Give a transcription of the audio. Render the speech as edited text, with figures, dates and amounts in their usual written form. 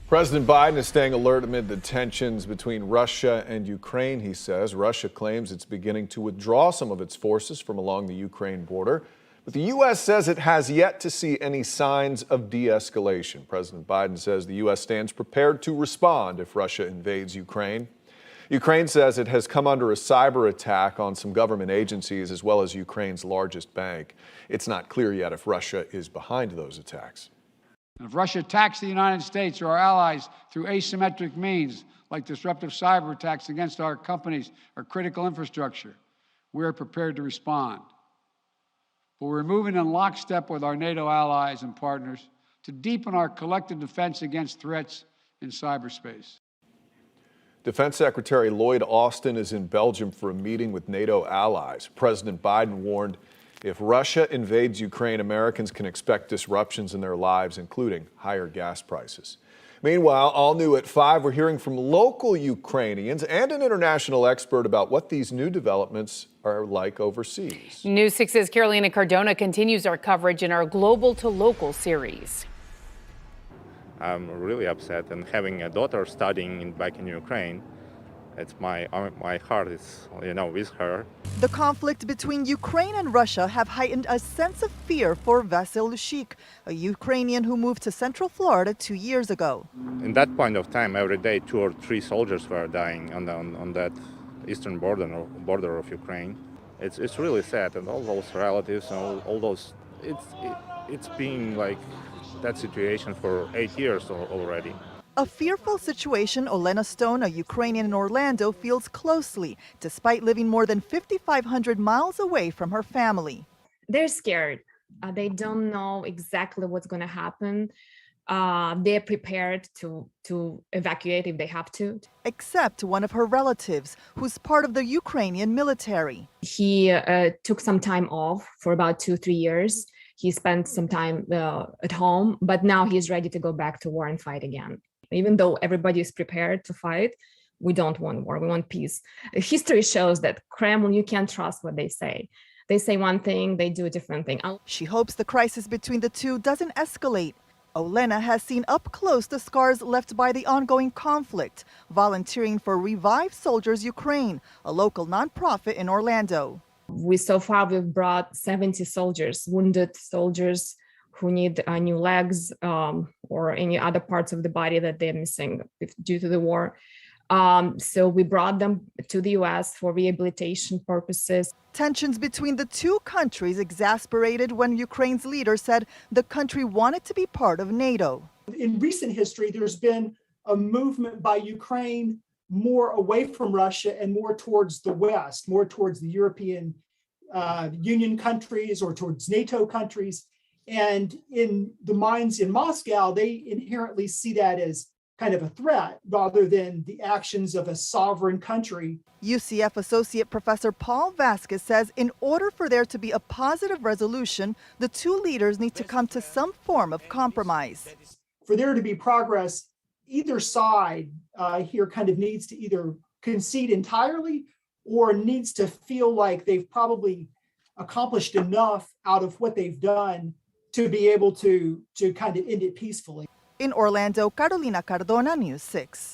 President Biden is staying alert amid the tensions between Russia and Ukraine, he says. Russia claims it's beginning to withdraw some of its forces from along the Ukraine border. But the U.S. says it has yet to see any signs of de-escalation. President Biden says the U.S. stands prepared to respond if Russia invades Ukraine. Ukraine says it has come under a cyber attack on some government agencies as well as Ukraine's largest bank. It's not clear yet if Russia is behind those attacks. If Russia attacks the United States or our allies through asymmetric means, like disruptive cyber attacks against our companies or critical infrastructure, we are prepared to respond. But we're moving in lockstep with our NATO allies and partners to deepen our collective defense against threats in cyberspace. Defense Secretary Lloyd Austin is in Belgium for a meeting with NATO allies. President Biden warned if Russia invades Ukraine, Americans can expect disruptions in their lives, including higher gas prices. Meanwhile, all new at 5, we're hearing from local Ukrainians and an international expert about what these new developments are like overseas. News 6's Carolina Cardona continues our coverage in our Global to Local series. I'm really upset, and having a daughter studying back in Ukraine, it's my heart is, with her. The conflict between Ukraine and Russia have heightened a sense of fear for Vasyl Lushik, a Ukrainian who moved to Central Florida 2 years ago. In that point of time, every day 2 or 3 soldiers were dying on that eastern border of Ukraine. It's really sad, and all those relatives and all those, it's been like that situation for 8 years already. A fearful situation Olena Stone, a Ukrainian in Orlando, feels closely, despite living more than 5,500 miles away from her family. They're scared. They don't know exactly what's going to happen. They're prepared to evacuate if they have to. Except one of her relatives, who's part of the Ukrainian military. He took some time off for about 2-3 years. He spent some time at home, but now he's ready to go back to war and fight again. Even though everybody is prepared to fight, we don't want war, we want peace. History shows that Kremlin, you can't trust what they say. They say one thing, they do a different thing. She hopes the crisis between the two doesn't escalate. Olena has seen up close the scars left by the ongoing conflict, volunteering for Revive Soldiers Ukraine, a local nonprofit in Orlando. So far we've brought 70 soldiers, wounded soldiers who need new legs or any other parts of the body that they're missing due to the war. So we brought them to the U.S. for rehabilitation purposes. Tensions between the two countries exasperated when Ukraine's leader said the country wanted to be part of NATO. In recent history, there's been a movement by Ukraine more away from Russia and more towards the West, more towards the European Union countries or towards NATO countries. And in the minds in Moscow, they inherently see that as kind of a threat rather than the actions of a sovereign country. UCF Associate Professor Paul Vasquez says in order for there to be a positive resolution, the two leaders need to come to some form of compromise. For there to be progress, either side here kind of needs to either concede entirely or needs to feel like they've probably accomplished enough out of what they've done to be able to kind of end it peacefully. In Orlando, Carolina Cardona, News 6.